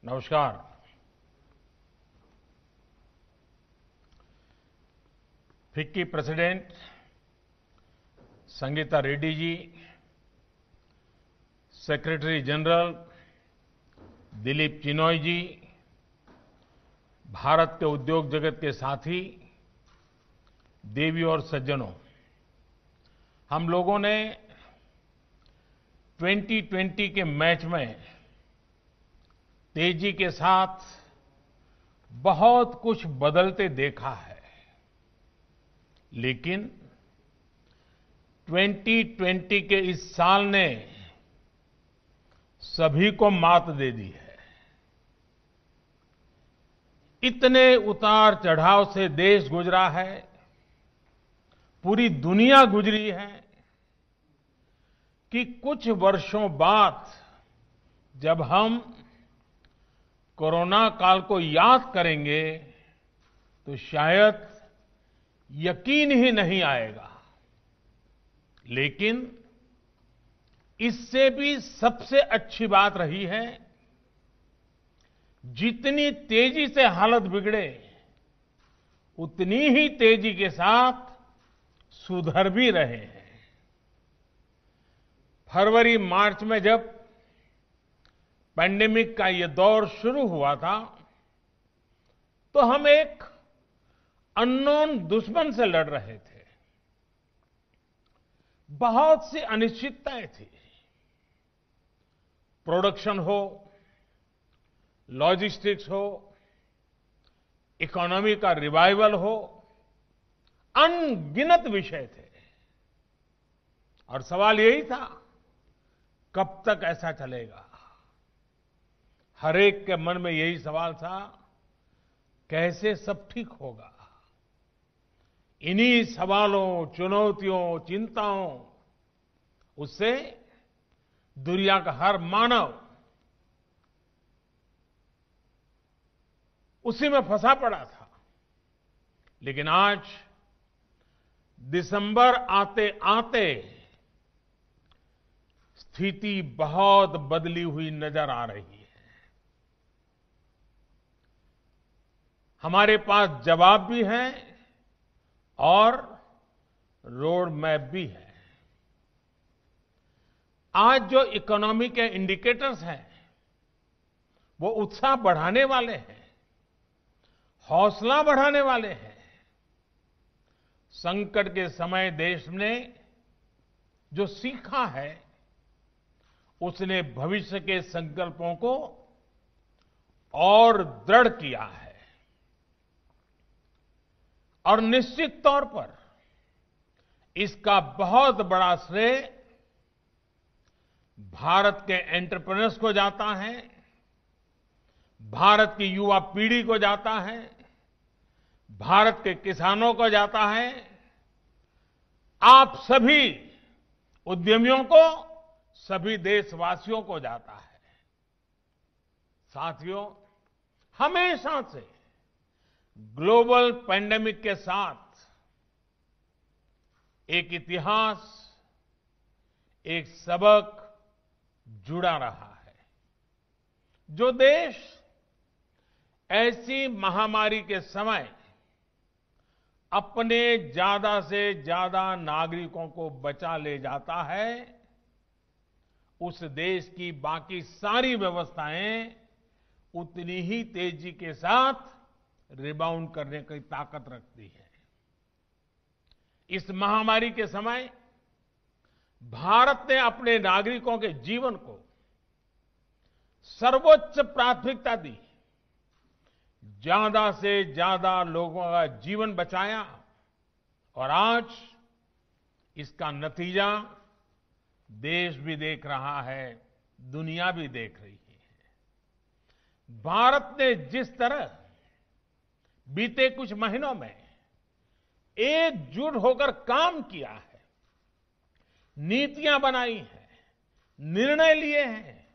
नमस्कार। FICCI president Sangeeta Reddy ji, secretary general Dilip Chinoy जी, भारत के उद्योग जगत के साथी, देवी और सज्जनों, हम लोगों ने 2020 के मैच में तेजी के साथ बहुत कुछ बदलते देखा है, लेकिन 2020 के इस साल ने सभी को मात दे दी है। इतने उतार चढ़ाव से देश गुजरा है, पूरी दुनिया गुजरी है कि कुछ वर्षों बाद जब हम कोरोना काल को याद करेंगे तो शायद यकीन ही नहीं आएगा। लेकिन इससे भी सबसे अच्छी बात रही है, जितनी तेजी से हालत बिगड़े उतनी ही तेजी के साथ सुधर भी रहे हैं। फरवरी मार्च में जब पैंडेमिक का ये दौर शुरू हुआ था तो हम एक अननोन दुश्मन से लड़ रहे थे। बहुत सी अनिश्चितताएं थी। प्रोडक्शन हो, लॉजिस्टिक्स हो, इकोनॉमी का रिवाइवल हो, अनगिनत विषय थे और सवाल यही था, कब तक ऐसा चलेगा। हर एक के मन में यही सवाल था, कैसे सब ठीक होगा। इन्हीं सवालों, चुनौतियों, चिंताओं उससे दुनिया का हर मानव उसी में फंसा पड़ा था। लेकिन आज दिसंबर आते आते स्थिति बहुत बदली हुई नजर आ रही है। हमारे पास जवाब भी है और रोड मैप भी है। आज जो इकोनॉमी के इंडिकेटर्स हैं वो उत्साह बढ़ाने वाले हैं, हौसला बढ़ाने वाले हैं। संकट के समय देश ने जो सीखा है उसने भविष्य के संकल्पों को और दृढ़ किया है। और निश्चित तौर पर इसका बहुत बड़ा श्रेय भारत के एंटरप्रेन्योर्स को जाता है, भारत की युवा पीढ़ी को जाता है, भारत के किसानों को जाता है, आप सभी उद्यमियों को, सभी देशवासियों को जाता है। साथियों, हमेशा से ग्लोबल पैंडेमिक के साथ एक इतिहास, एक सबक जुड़ा रहा है। जो देश ऐसी महामारी के समय अपने ज्यादा से ज्यादा नागरिकों को बचा ले जाता है, उस देश की बाकी सारी व्यवस्थाएं उतनी ही तेजी के साथ रिबाउंड करने की ताकत रखती है। इस महामारी के समय भारत ने अपने नागरिकों के जीवन को सर्वोच्च प्राथमिकता दी, ज्यादा से ज्यादा लोगों का जीवन बचाया और आज इसका नतीजा देश भी देख रहा है, दुनिया भी देख रही है। भारत ने जिस तरह बीते कुछ महीनों में एकजुट होकर काम किया है, नीतियां बनाई हैं, निर्णय लिए हैं,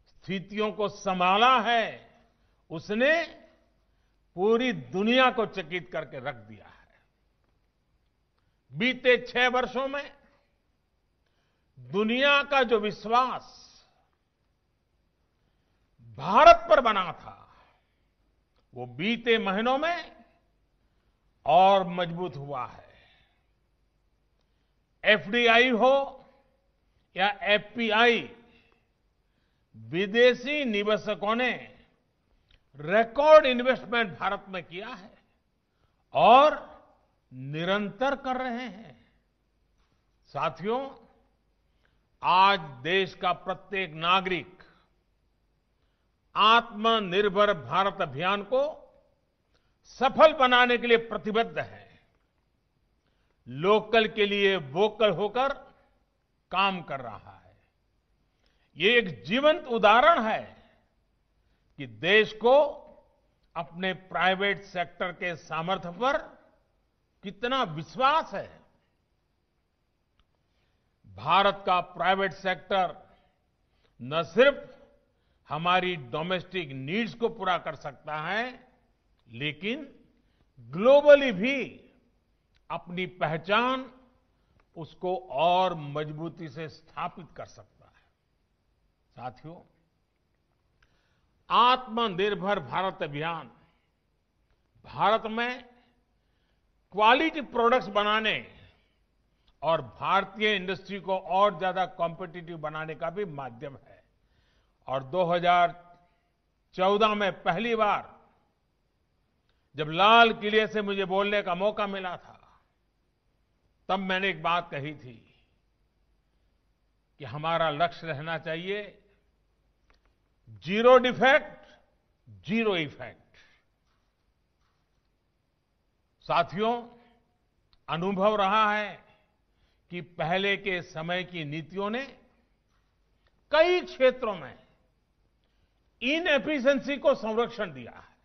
स्थितियों को संभाला है, उसने पूरी दुनिया को चकित करके रख दिया है। बीते 6 वर्षों में दुनिया का जो विश्वास भारत पर बना था, वो बीते महीनों में और मजबूत हुआ है। एफडीआई हो या एफपीआई, विदेशी निवेशकों ने रिकॉर्ड इन्वेस्टमेंट भारत में किया है और निरंतर कर रहे हैं। साथियों, आज देश का प्रत्येक नागरिक आत्मनिर्भर भारत अभियान को सफल बनाने के लिए प्रतिबद्ध है। लोकल के लिए वोकल होकर काम कर रहा है। ये एक जीवंत उदाहरण है कि देश को अपने प्राइवेट सेक्टर के सामर्थ्य पर कितना विश्वास है। भारत का प्राइवेट सेक्टर न सिर्फ हमारी डोमेस्टिक नीड्स को पूरा कर सकता है, लेकिन ग्लोबली भी अपनी पहचान उसको और मजबूती से स्थापित कर सकता है। साथियों, आत्मनिर्भर भारत अभियान भारत में क्वालिटी प्रोडक्ट्स बनाने और भारतीय इंडस्ट्री को और ज्यादा कॉम्पिटिटिव बनाने का भी माध्यम है। और 2014 में पहली बार जब लाल किले से मुझे बोलने का मौका मिला था, तब मैंने एक बात कही थी कि हमारा लक्ष्य रहना चाहिए जीरो डिफेक्ट, जीरो इफेक्ट। साथियों, अनुभव रहा है कि पहले के समय की नीतियों ने कई क्षेत्रों में इनएफिशिएंसी को संरक्षण दिया है,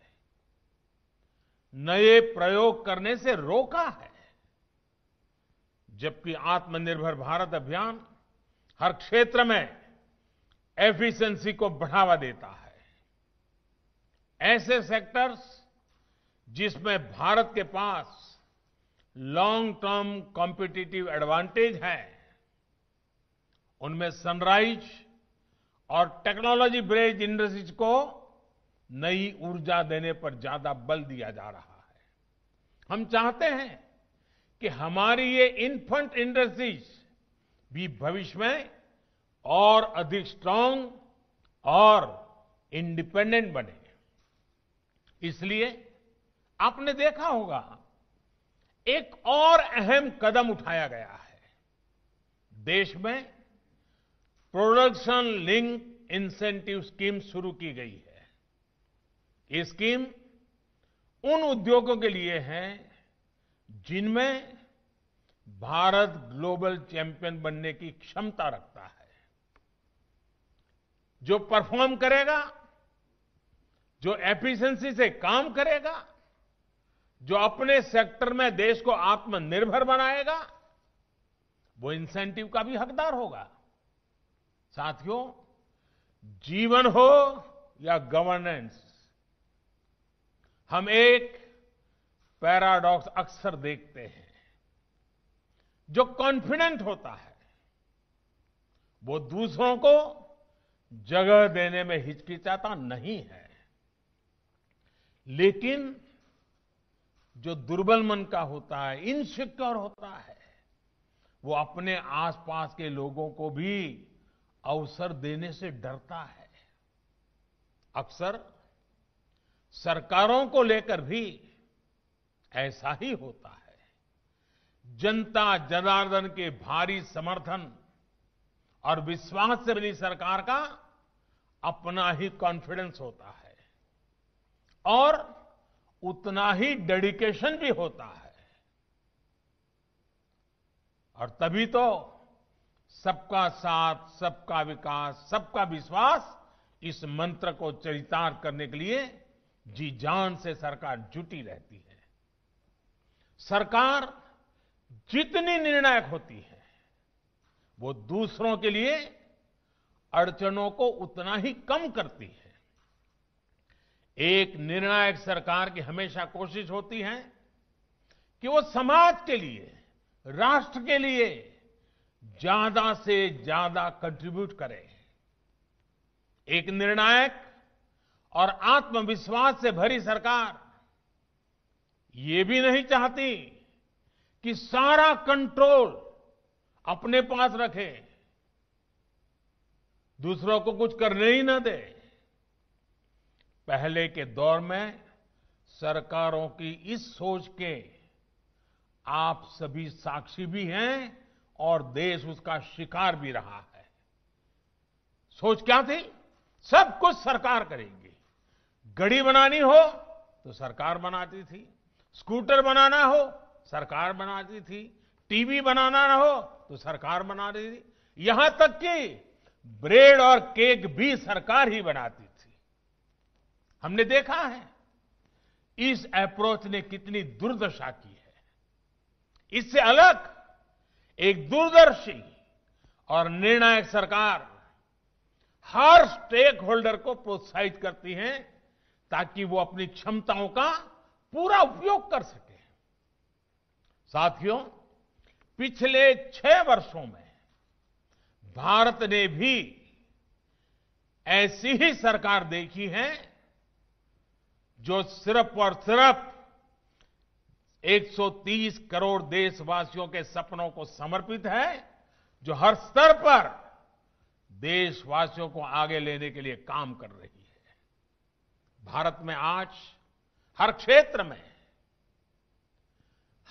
नए प्रयोग करने से रोका है, जबकि आत्मनिर्भर भारत अभियान हर क्षेत्र में एफिशिएंसी को बढ़ावा देता है। ऐसे सेक्टर्स जिसमें भारत के पास लॉन्ग टर्म कॉम्पिटिटिव एडवांटेज है, उनमें सनराइज और टेक्नोलॉजी बेस्ड इंडस्ट्रीज को नई ऊर्जा देने पर ज्यादा बल दिया जा रहा है। हम चाहते हैं कि हमारी ये इन्फेंट इंडस्ट्रीज भी भविष्य में और अधिक स्ट्रांग और इंडिपेंडेंट बने। इसलिए आपने देखा होगा, एक और अहम कदम उठाया गया है। देश में प्रोडक्शन लिंक इंसेंटिव स्कीम शुरू की गई है। ये स्कीम उन उद्योगों के लिए है जिनमें भारत ग्लोबल चैंपियन बनने की क्षमता रखता है। जो परफॉर्म करेगा, जो एफिशिएंसी से काम करेगा, जो अपने सेक्टर में देश को आत्मनिर्भर बनाएगा, वो इंसेंटिव का भी हकदार होगा। साथियों, जीवन हो या गवर्नेंस, हम एक पैराडॉक्स अक्सर देखते हैं। जो कॉन्फिडेंट होता है वो दूसरों को जगह देने में हिचकिचाता नहीं है, लेकिन जो दुर्बल मन का होता है, इनसिक्योर होता है, वो अपने आसपास के लोगों को भी अवसर देने से डरता है। अक्सर सरकारों को लेकर भी ऐसा ही होता है। जनता जनार्दन के भारी समर्थन और विश्वास से बनी सरकार का अपना ही कॉन्फिडेंस होता है और उतना ही डेडिकेशन भी होता है। और तभी तो सबका साथ, सबका विकास, सबका विश्वास, इस मंत्र को चरितार्थ करने के लिए जी जान से सरकार जुटी रहती है। सरकार जितनी निर्णायक होती है, वो दूसरों के लिए अड़चनों को उतना ही कम करती है। एक निर्णायक सरकार की हमेशा कोशिश होती है कि वो समाज के लिए, राष्ट्र के लिए ज्यादा से ज्यादा कंट्रीब्यूट करे। एक निर्णायक और आत्मविश्वास से भरी सरकार ये भी नहीं चाहती कि सारा कंट्रोल अपने पास रखे, दूसरों को कुछ करने ही न दे। पहले के दौर में सरकारों की इस सोच के आप सभी साक्षी भी हैं और देश उसका शिकार भी रहा है। सोच क्या थी? सब कुछ सरकार करेगी। घड़ी बनानी हो तो सरकार बनाती थी, स्कूटर बनाना हो सरकार बनाती थी, टीवी बनाना ना हो तो सरकार बना रही थी, यहां तक कि ब्रेड और केक भी सरकार ही बनाती थी। हमने देखा है इस अप्रोच ने कितनी दुर्दशा की है। इससे अलग एक दूरदर्शी और निर्णायक सरकार हर स्टेक होल्डर को प्रोत्साहित करती है ताकि वो अपनी क्षमताओं का पूरा उपयोग कर सके। साथियों, पिछले 6 वर्षों में भारत ने भी ऐसी ही सरकार देखी है जो सिर्फ और सिर्फ 130 करोड़ देशवासियों के सपनों को समर्पित है, जो हर स्तर पर देशवासियों को आगे लेने के लिए काम कर रही है। भारत में आज हर क्षेत्र में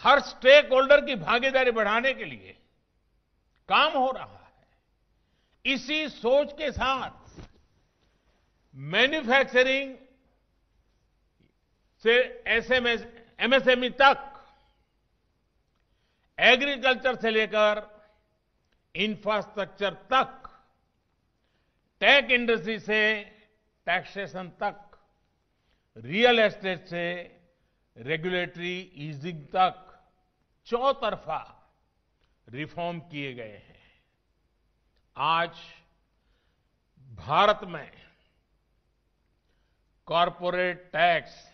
हर स्टेक होल्डर की भागीदारी बढ़ाने के लिए काम हो रहा है। इसी सोच के साथ मैन्युफैक्चरिंग से एमएसएमई तक, एग्रीकल्चर से लेकर इंफ्रास्ट्रक्चर तक, टेक इंडस्ट्री से टैक्सेशन तक, रियल एस्टेट से रेगुलेटरी ईजिंग तक चौतरफा रिफॉर्म किए गए हैं। आज भारत में कॉरपोरेट टैक्स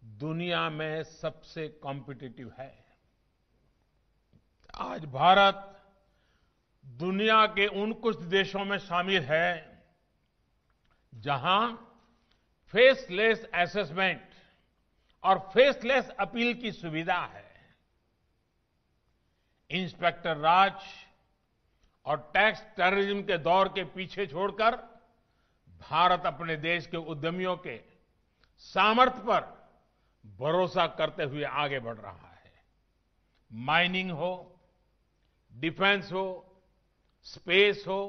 दुनिया में सबसे कॉम्पिटिटिव है। आज भारत दुनिया के उन कुछ देशों में शामिल है जहां फेसलेस असेसमेंट और फेसलेस अपील की सुविधा है। इंस्पेक्टर राज और टैक्स टेररिज्म के दौर के पीछे छोड़कर भारत अपने देश के उद्यमियों के सामर्थ्य पर भरोसा करते हुए आगे बढ़ रहा है। माइनिंग हो, डिफेंस हो, स्पेस हो,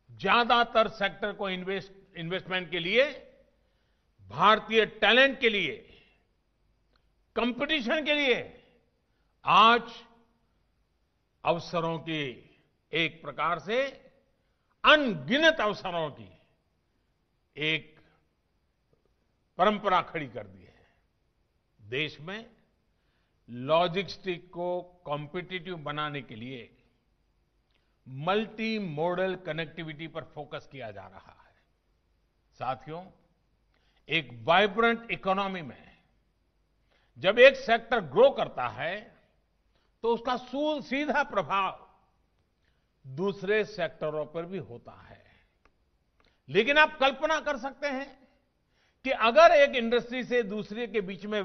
ज्यादातर सेक्टर को इन्वेस्टमेंट के लिए, भारतीय टैलेंट के लिए, कंपटीशन के लिए आज अवसरों की, एक प्रकार से अनगिनत अवसरों की एक परंपरा खड़ी कर दी है। देश में लॉजिस्टिक को कॉम्पिटिटिव बनाने के लिए मल्टी मॉडल कनेक्टिविटी पर फोकस किया जा रहा है। साथियों, एक वाइब्रेंट इकोनॉमी में जब एक सेक्टर ग्रो करता है तो उसका सीधा प्रभाव दूसरे सेक्टरों पर भी होता है। लेकिन आप कल्पना कर सकते हैं कि अगर एक इंडस्ट्री से दूसरे के बीच में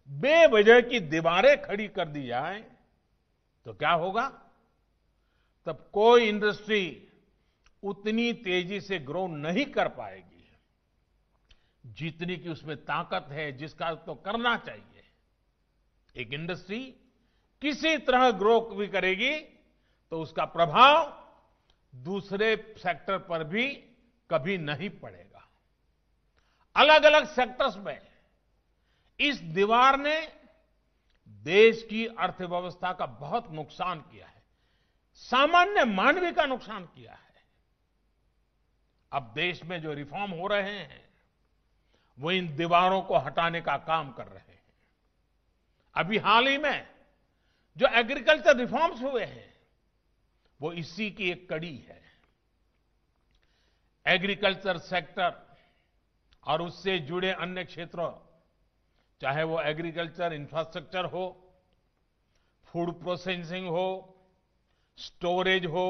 बेवजह की दीवारें खड़ी कर दी जाए तो क्या होगा? तब कोई इंडस्ट्री उतनी तेजी से ग्रो नहीं कर पाएगी जितनी की उसमें ताकत है, जिसका तो करना चाहिए। एक इंडस्ट्री किसी तरह ग्रो भी करेगी तो उसका प्रभाव दूसरे सेक्टर पर भी कभी नहीं पड़ेगा। अलग अलग सेक्टर्स में इस दीवार ने देश की अर्थव्यवस्था का बहुत नुकसान किया है, सामान्य मानवीय का नुकसान किया है। अब देश में जो रिफॉर्म हो रहे हैं वो इन दीवारों को हटाने का काम कर रहे हैं। अभी हाल ही में जो एग्रीकल्चर रिफॉर्म्स हुए हैं वो इसी की एक कड़ी है। एग्रीकल्चर सेक्टर और उससे जुड़े अन्य क्षेत्रों, चाहे वो एग्रीकल्चर इंफ्रास्ट्रक्चर हो, फूड प्रोसेसिंग हो, स्टोरेज हो,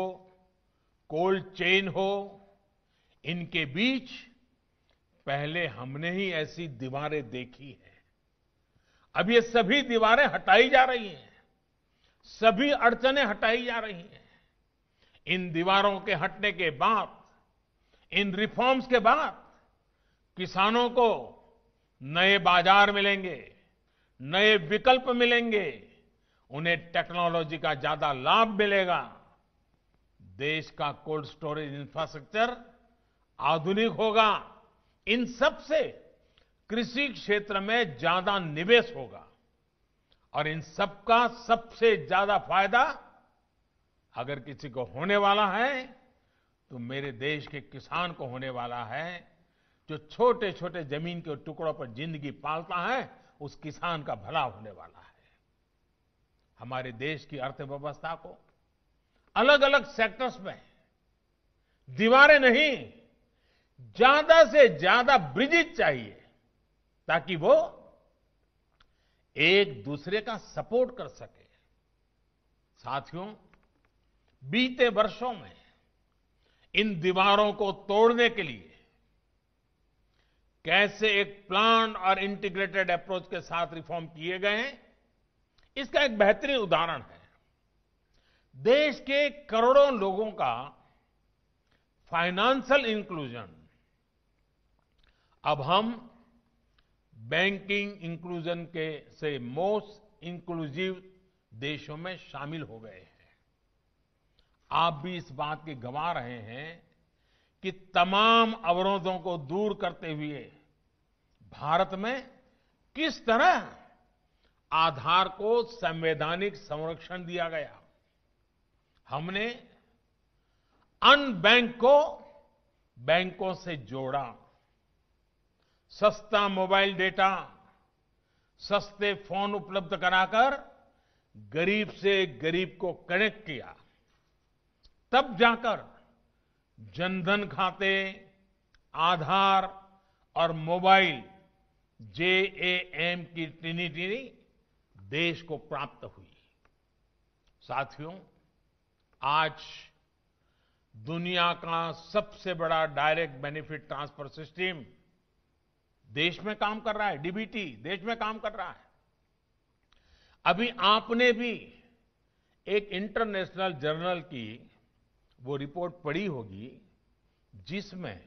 कोल्ड चेन हो, इनके बीच पहले हमने ही ऐसी दीवारें देखी हैं। अब ये सभी दीवारें हटाई जा रही हैं, सभी अड़चनें हटाई जा रही हैं। इन दीवारों के हटने के बाद, इन रिफॉर्म्स के बाद किसानों को नए बाजार मिलेंगे, नए विकल्प मिलेंगे, उन्हें टेक्नोलॉजी का ज्यादा लाभ मिलेगा। देश का कोल्ड स्टोरेज इंफ्रास्ट्रक्चर आधुनिक होगा। इन सब से कृषि क्षेत्र में ज्यादा निवेश होगा और इन सबका सबसे ज्यादा फायदा अगर किसी को होने वाला है तो मेरे देश के किसान को होने वाला है, जो छोटे छोटे जमीन के टुकड़ों पर जिंदगी पालता है, उस किसान का भला होने वाला है। हमारे देश की अर्थव्यवस्था को अलग अलग सेक्टर्स में दीवारें नहीं, ज्यादा से ज्यादा ब्रिजेज चाहिए ताकि वो एक दूसरे का सपोर्ट कर सके। साथियों, बीते वर्षों में इन दीवारों को तोड़ने के लिए कैसे एक प्लान और इंटीग्रेटेड अप्रोच के साथ रिफॉर्म किए गए हैं, इसका एक बेहतरीन उदाहरण है। देश के करोड़ों लोगों का फाइनेंशियल इंक्लूजन अब हम बैंकिंग इंक्लूजन के से मोस्ट इंक्लूसिव देशों में शामिल हो गए हैं। आप भी इस बात की गवाह रहे हैं कि तमाम अवरोधों को दूर करते हुए भारत में किस तरह आधार को संवैधानिक संरक्षण दिया गया। हमने अनबैंक को बैंकों से जोड़ा, सस्ता मोबाइल डेटा, सस्ते फोन उपलब्ध कराकर गरीब से गरीब को कनेक्ट किया। तब जाकर जनधन खाते, आधार और मोबाइल JAM की ट्रिनिटी देश को प्राप्त हुई। साथियों, आज दुनिया का सबसे बड़ा डायरेक्ट बेनिफिट ट्रांसफर सिस्टम देश में काम कर रहा है। DBT देश में काम कर रहा है। अभी आपने भी एक इंटरनेशनल जर्नल की वो रिपोर्ट पढ़ी होगी जिसमें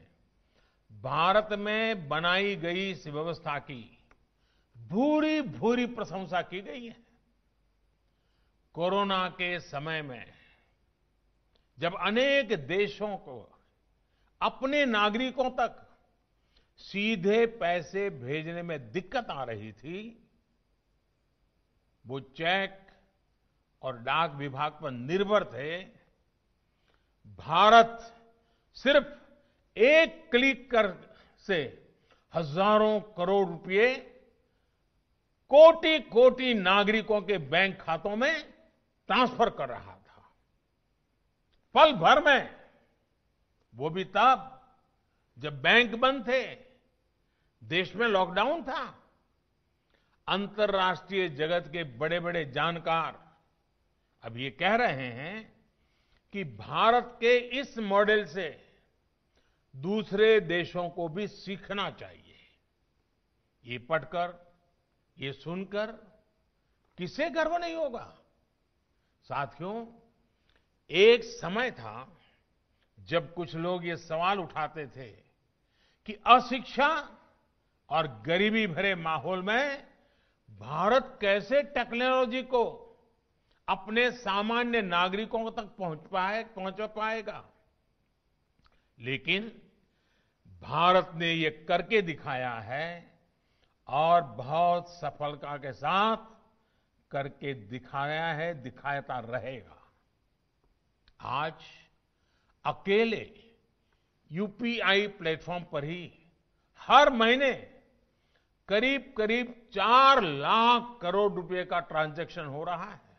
भारत में बनाई गई इस व्यवस्था की भूरी भूरी प्रशंसा की गई है। कोरोना के समय में जब अनेक देशों को अपने नागरिकों तक सीधे पैसे भेजने में दिक्कत आ रही थी, वो चेक और डाक विभाग पर निर्भर थे। भारत सिर्फ एक क्लिक कर से हजारों करोड़ रुपए कोटि कोटि नागरिकों के बैंक खातों में ट्रांसफर कर रहा था, पल भर में। वो भी तब जब बैंक बंद थे, देश में लॉकडाउन था। अंतर्राष्ट्रीय जगत के बड़े बड़े जानकार अब ये कह रहे हैं कि भारत के इस मॉडल से दूसरे देशों को भी सीखना चाहिए। ये पढ़कर, ये सुनकर किसे गर्व नहीं होगा। साथियों, एक समय था जब कुछ लोग ये सवाल उठाते थे कि अशिक्षा और गरीबी भरे माहौल में भारत कैसे टेक्नोलॉजी को अपने सामान्य नागरिकों तक पहुंच पाएगा। लेकिन भारत ने ये करके दिखाया है और बहुत सफलता के साथ करके दिखाया है, दिखाता रहेगा। आज अकेले यूपीआई प्लेटफॉर्म पर ही हर महीने करीब करीब 4 लाख करोड़ रुपए का ट्रांजैक्शन हो रहा है।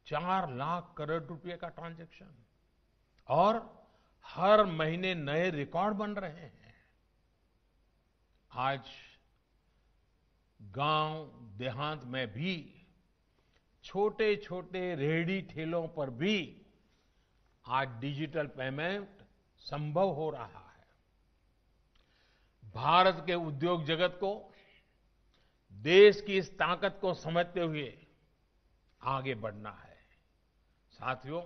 4 लाख करोड़ रुपए का ट्रांजैक्शन, और हर महीने नए रिकॉर्ड बन रहे हैं। आज गांव देहात में भी छोटे छोटे रेहड़ी ठेलों पर भी आज डिजिटल पेमेंट संभव हो रहा है। भारत के उद्योग जगत को देश की इस ताकत को समझते हुए आगे बढ़ना है। साथियों,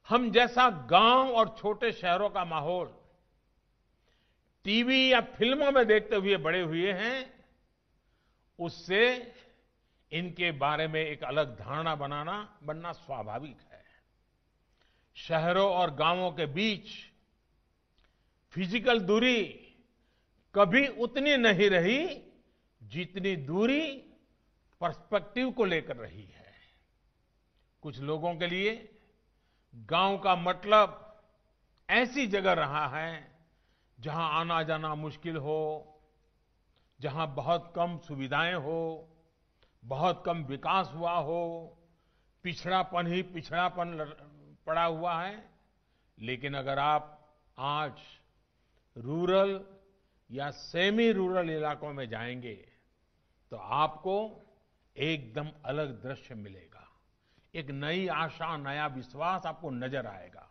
हम जैसा गांव और छोटे शहरों का माहौल टीवी या फिल्मों में देखते हुए बड़े हुए हैं, उससे इनके बारे में एक अलग धारणा बनना स्वाभाविक है। शहरों और गांवों के बीच फिजिकल दूरी कभी उतनी नहीं रही जितनी दूरी पर्सपेक्टिव को लेकर रही है। कुछ लोगों के लिए गांव का मतलब ऐसी जगह रहा है जहां आना जाना मुश्किल हो, जहां बहुत कम सुविधाएं हो, बहुत कम विकास हुआ हो, पिछड़ापन ही पिछड़ापन पड़ा हुआ है। लेकिन अगर आप आज रूरल या सेमी रूरल इलाकों में जाएंगे तो आपको एकदम अलग दृश्य मिलेगा। एक नई आशा, नया विश्वास आपको नजर आएगा।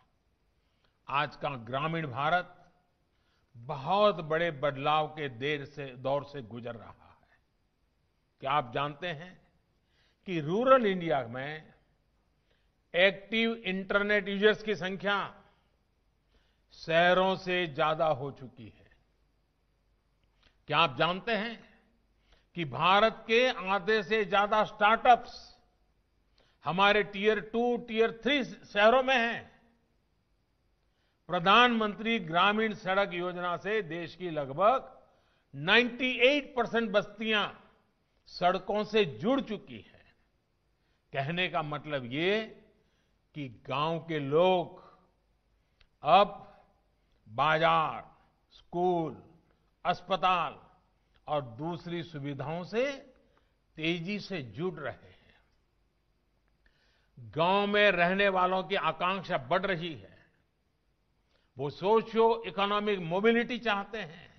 आज का ग्रामीण भारत बहुत बड़े बदलाव के दौर से गुजर रहा है। क्या आप जानते हैं कि रूरल इंडिया में एक्टिव इंटरनेट यूजर्स की संख्या शहरों से ज्यादा हो चुकी है? क्या आप जानते हैं कि भारत के आधे से ज्यादा स्टार्टअप्स हमारे टियर 2, टियर 3 शहरों में हैं? प्रधानमंत्री ग्रामीण सड़क योजना से देश की लगभग 98% बस्तियां सड़कों से जुड़ चुकी है। कहने का मतलब ये कि गांव के लोग अब बाजार, स्कूल, अस्पताल और दूसरी सुविधाओं से तेजी से जुड़ रहे हैं। गांव में रहने वालों की आकांक्षा बढ़ रही है। वो सोशियो इकोनॉमिक मोबिलिटी चाहते हैं।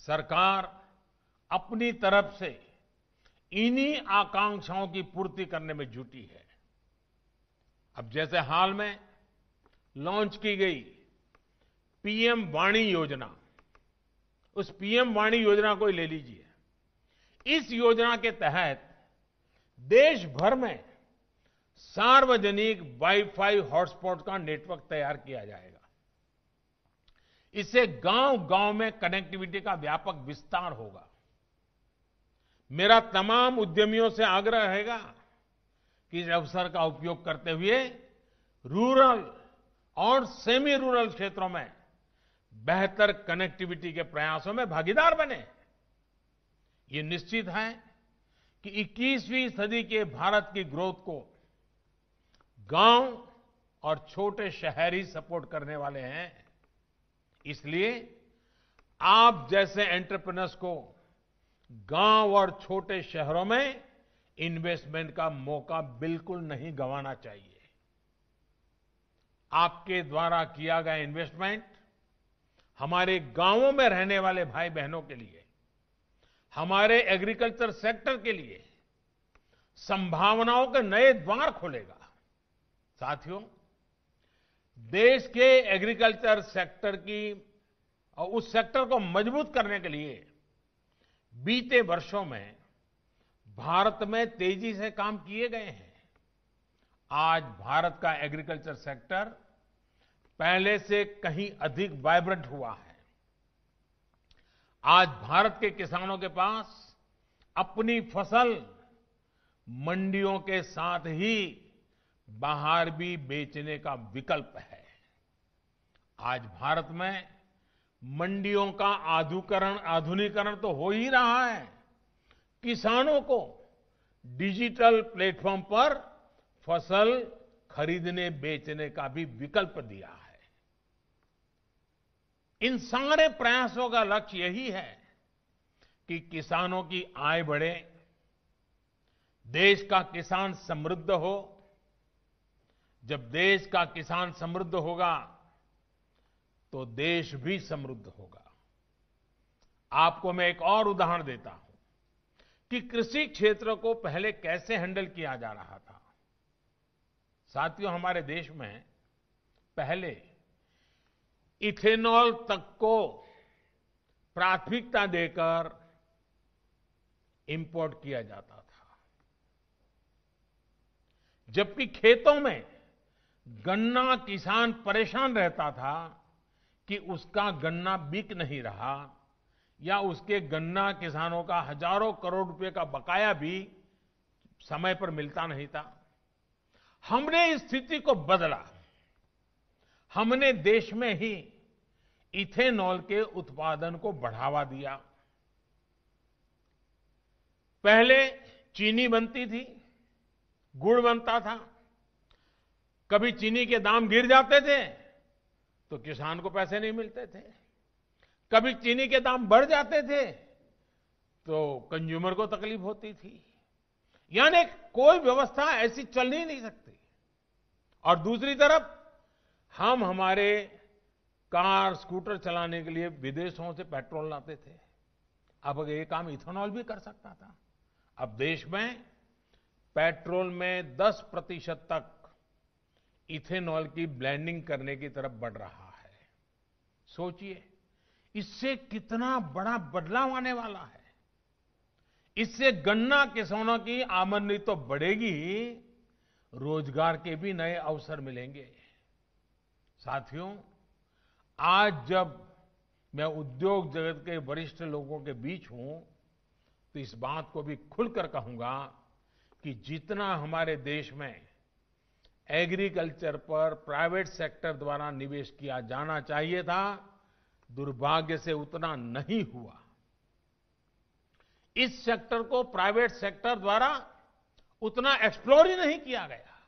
सरकार अपनी तरफ से इन्हीं आकांक्षाओं की पूर्ति करने में जुटी है। अब जैसे हाल में लॉन्च की गई पीएम वाणी योजना, उस पीएम वाणी योजना को ही ले लीजिए। इस योजना के तहत देश भर में सार्वजनिक वाईफाई हॉटस्पॉट का नेटवर्क तैयार किया जाएगा। इससे गांव-गांव में कनेक्टिविटी का व्यापक विस्तार होगा। मेरा तमाम उद्यमियों से आग्रह रहेगा कि इस अवसर का उपयोग करते हुए रूरल और सेमी रूरल क्षेत्रों में बेहतर कनेक्टिविटी के प्रयासों में भागीदार बने। ये निश्चित है कि 21वीं सदी के भारत की ग्रोथ को गांव और छोटे शहर ही सपोर्ट करने वाले हैं। इसलिए आप जैसे एंटरप्रेन्योर्स को गांव और छोटे शहरों में इन्वेस्टमेंट का मौका बिल्कुल नहीं गंवाना चाहिए। आपके द्वारा किया गया इन्वेस्टमेंट हमारे गांवों में रहने वाले भाई बहनों के लिए, हमारे एग्रीकल्चर सेक्टर के लिए संभावनाओं के नए द्वार खोलेगा। साथियों, देश के एग्रीकल्चर सेक्टर की और उस सेक्टर को मजबूत करने के लिए बीते वर्षों में भारत में तेजी से काम किए गए हैं। आज भारत का एग्रीकल्चर सेक्टर पहले से कहीं अधिक वाइब्रेंट हुआ है। आज भारत के किसानों के पास अपनी फसल मंडियों के साथ ही बाहर भी बेचने का विकल्प है। आज भारत में मंडियों का आधुनिकीकरण तो हो ही रहा है। किसानों को डिजिटल प्लेटफॉर्म पर फसल खरीदने बेचने का भी विकल्प दिया है। इन सारे प्रयासों का लक्ष्य यही है कि किसानों की आय बढ़े, देश का किसान समृद्ध हो। जब देश का किसान समृद्ध होगा तो देश भी समृद्ध होगा। आपको मैं एक और उदाहरण देता हूं कि कृषि क्षेत्र को पहले कैसे हैंडल किया जा रहा था। साथियों, हमारे देश में पहले इथेनॉल तक को प्राथमिकता देकर इंपोर्ट किया जाता था, जबकि खेतों में गन्ना किसान परेशान रहता था कि उसका गन्ना बिक नहीं रहा या उसके गन्ना किसानों का हजारों करोड़ रुपए का बकाया भी समय पर मिलता नहीं था। हमने इस स्थिति को बदला। हमने देश में ही इथेनॉल के उत्पादन को बढ़ावा दिया। पहले चीनी बनती थी, गुड़ बनता था। कभी चीनी के दाम गिर जाते थे तो किसान को पैसे नहीं मिलते थे, कभी चीनी के दाम बढ़ जाते थे तो कंज्यूमर को तकलीफ होती थी। यानी कोई व्यवस्था ऐसी चल ही नहीं सकती। और दूसरी तरफ हम हमारे कार स्कूटर चलाने के लिए विदेशों से पेट्रोल लाते थे। अब ये काम इथेनॉल भी कर सकता था। अब देश में पेट्रोल में 10% तक इथेनॉल की ब्लेंडिंग करने की तरफ बढ़ रहा है। सोचिए, इससे कितना बड़ा बदलाव आने वाला है। इससे गन्ना किसानों की आमदनी तो बढ़ेगी ही, रोजगार के भी नए अवसर मिलेंगे। साथियों, आज जब मैं उद्योग जगत के वरिष्ठ लोगों के बीच हूं तो इस बात को भी खुलकर कहूंगा कि जितना हमारे देश में एग्रीकल्चर पर प्राइवेट सेक्टर द्वारा निवेश किया जाना चाहिए था, दुर्भाग्य से उतना नहीं हुआ। इस सेक्टर को प्राइवेट सेक्टर द्वारा उतना एक्सप्लोर ही नहीं किया गया।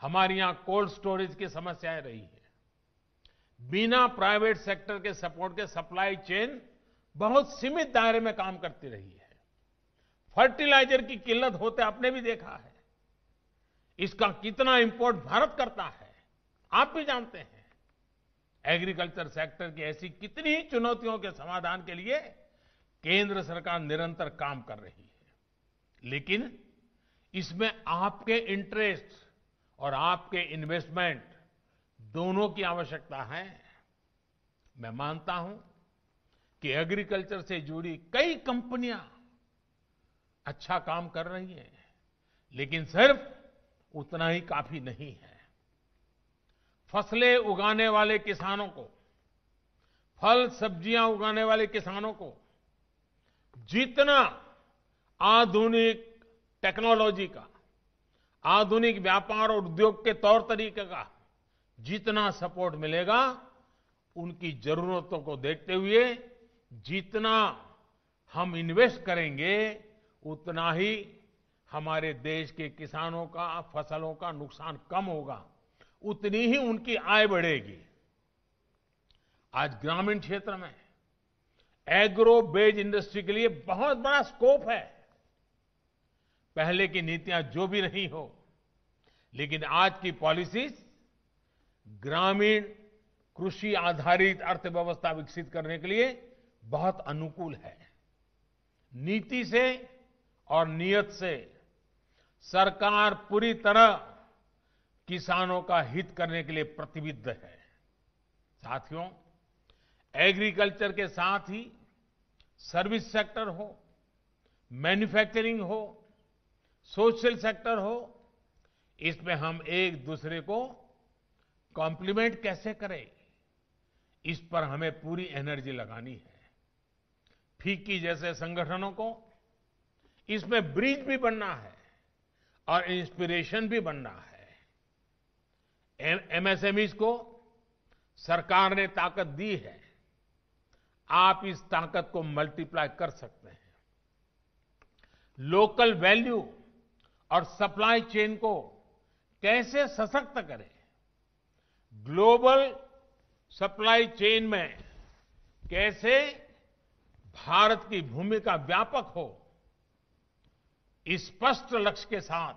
हमारे यहां कोल्ड स्टोरेज की समस्याएं रही है। बिना प्राइवेट सेक्टर के सपोर्ट के सप्लाई चेन बहुत सीमित दायरे में काम करती रही है। फर्टिलाइजर की किल्लत होते आपने भी देखा है। इसका कितना इंपोर्ट भारत करता है, आप भी जानते हैं। एग्रीकल्चर सेक्टर की ऐसी कितनी ही चुनौतियों के समाधान के लिए केंद्र सरकार निरंतर काम कर रही है। लेकिन इसमें आपके इंटरेस्ट और आपके इन्वेस्टमेंट दोनों की आवश्यकता है। मैं मानता हूं कि एग्रीकल्चर से जुड़ी कई कंपनियां अच्छा काम कर रही हैं, लेकिन सिर्फ उतना ही काफी नहीं है। फसलें उगाने वाले किसानों को, फल सब्जियां उगाने वाले किसानों को जितना आधुनिक टेक्नोलॉजी का, आधुनिक व्यापार और उद्योग के तौर तरीके का जितना सपोर्ट मिलेगा, उनकी जरूरतों को देखते हुए जितना हम इन्वेस्ट करेंगे, उतना ही हमारे देश के किसानों का, फसलों का नुकसान कम होगा, उतनी ही उनकी आय बढ़ेगी। आज ग्रामीण क्षेत्र में एग्रो बेस्ड इंडस्ट्री के लिए बहुत बड़ा स्कोप है। पहले की नीतियां जो भी रही हो, लेकिन आज की पॉलिसीज ग्रामीण कृषि आधारित अर्थव्यवस्था विकसित करने के लिए बहुत अनुकूल है। नीति से और नियत से सरकार पूरी तरह किसानों का हित करने के लिए प्रतिबद्ध है। साथियों, एग्रीकल्चर के साथ ही सर्विस सेक्टर हो, मैन्युफैक्चरिंग हो, सोशल सेक्टर हो, इसमें हम एक दूसरे को कॉम्प्लीमेंट कैसे करें, इस पर हमें पूरी एनर्जी लगानी है। फीकी जैसे संगठनों को इसमें ब्रिज भी बनना है और इंस्पिरेशन भी बनना है। एमएसएमईज को सरकार ने ताकत दी है, आप इस ताकत को मल्टीप्लाई कर सकते हैं। लोकल वैल्यू और सप्लाई चेन को कैसे सशक्त करें, ग्लोबल सप्लाई चेन में कैसे भारत की भूमिका व्यापक हो, इस स्पष्ट लक्ष्य के साथ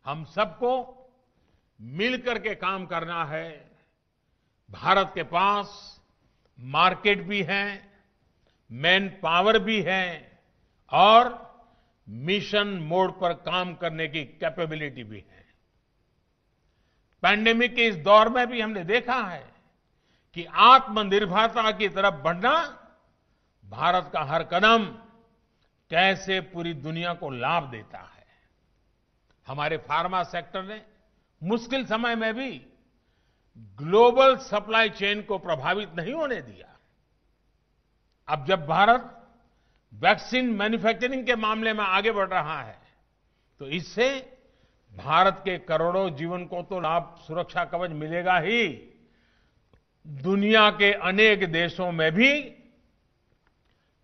हम सबको मिलकर के काम करना है। भारत के पास मार्केट भी है, मैन पावर भी है और मिशन मोड पर काम करने की कैपेबिलिटी भी है। पैंडेमिक के इस दौर में भी हमने देखा है कि आत्मनिर्भरता की तरफ बढ़ना भारत का हर कदम कैसे पूरी दुनिया को लाभ देता है। हमारे फार्मा सेक्टर ने मुश्किल समय में भी ग्लोबल सप्लाई चेन को प्रभावित नहीं होने दिया। अब जब भारत वैक्सीन मैन्युफैक्चरिंग के मामले में आगे बढ़ रहा है, तो इससे भारत के करोड़ों जीवन को तो लाभ, सुरक्षा कवच मिलेगा ही, दुनिया के अनेक देशों में भी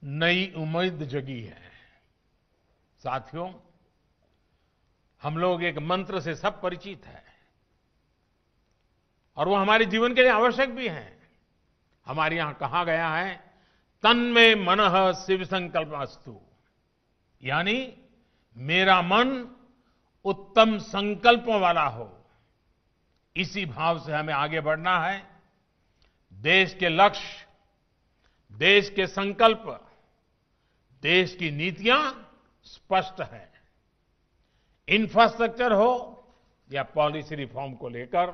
नई उम्मीद जगी है। साथियों, हम लोग एक मंत्र से सब परिचित हैं और वो हमारे जीवन के लिए आवश्यक भी है। हमारे यहां कहा गया है, तन्मे मनः शिव संकल्पमस्तु, यानी मेरा मन उत्तम संकल्पों वाला हो। इसी भाव से हमें आगे बढ़ना है। देश के लक्ष्य, देश के संकल्प, देश की नीतियां स्पष्ट हैं। इंफ्रास्ट्रक्चर हो या पॉलिसी रिफॉर्म को लेकर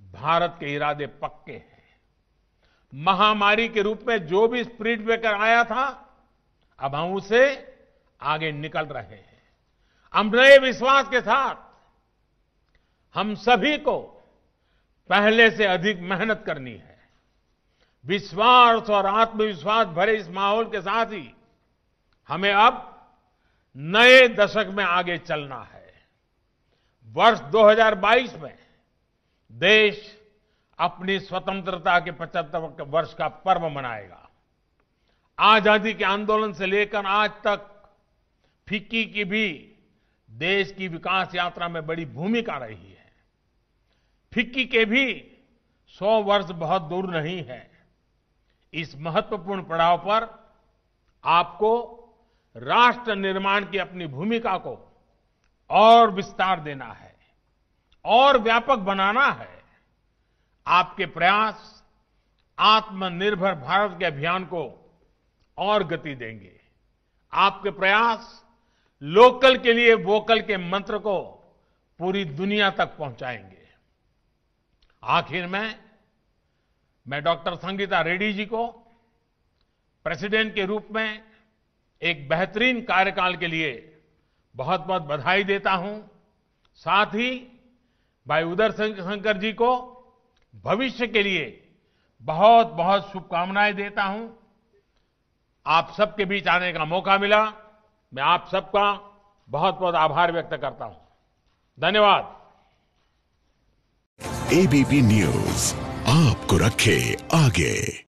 भारत के इरादे पक्के हैं। महामारी के रूप में जो भी स्पिरिट ब्रेकर आया था, अब हम उसे आगे निकल रहे हैं। हम नए विश्वास के साथ हम सभी को पहले से अधिक मेहनत करनी है। विश्वास और आत्मविश्वास भरे इस माहौल के साथ ही हमें अब नए दशक में आगे चलना है। वर्ष 2022 में देश अपनी स्वतंत्रता के 75 वर्ष का पर्व मनाएगा। आजादी के आंदोलन से लेकर आज तक फिक्की की भी देश की विकास यात्रा में बड़ी भूमिका रही है। फिक्की के भी 100 वर्ष बहुत दूर नहीं है। इस महत्वपूर्ण पड़ाव पर आपको राष्ट्र निर्माण की अपनी भूमिका को और विस्तार देना है और व्यापक बनाना है। आपके प्रयास आत्मनिर्भर भारत के अभियान को और गति देंगे। आपके प्रयास लोकल के लिए वोकल के मंत्र को पूरी दुनिया तक पहुंचाएंगे। आखिर में मैं डॉक्टर संगीता रेड्डी जी को प्रेसिडेंट के रूप में एक बेहतरीन कार्यकाल के लिए बहुत बहुत बधाई देता हूं। साथ ही भाई उदय शंकर जी को भविष्य के लिए बहुत बहुत शुभकामनाएं देता हूं। आप सबके बीच आने का मौका मिला, मैं आप सबका बहुत बहुत आभार व्यक्त करता हूं। धन्यवाद। एबीपी न्यूज आपको रखे आगे।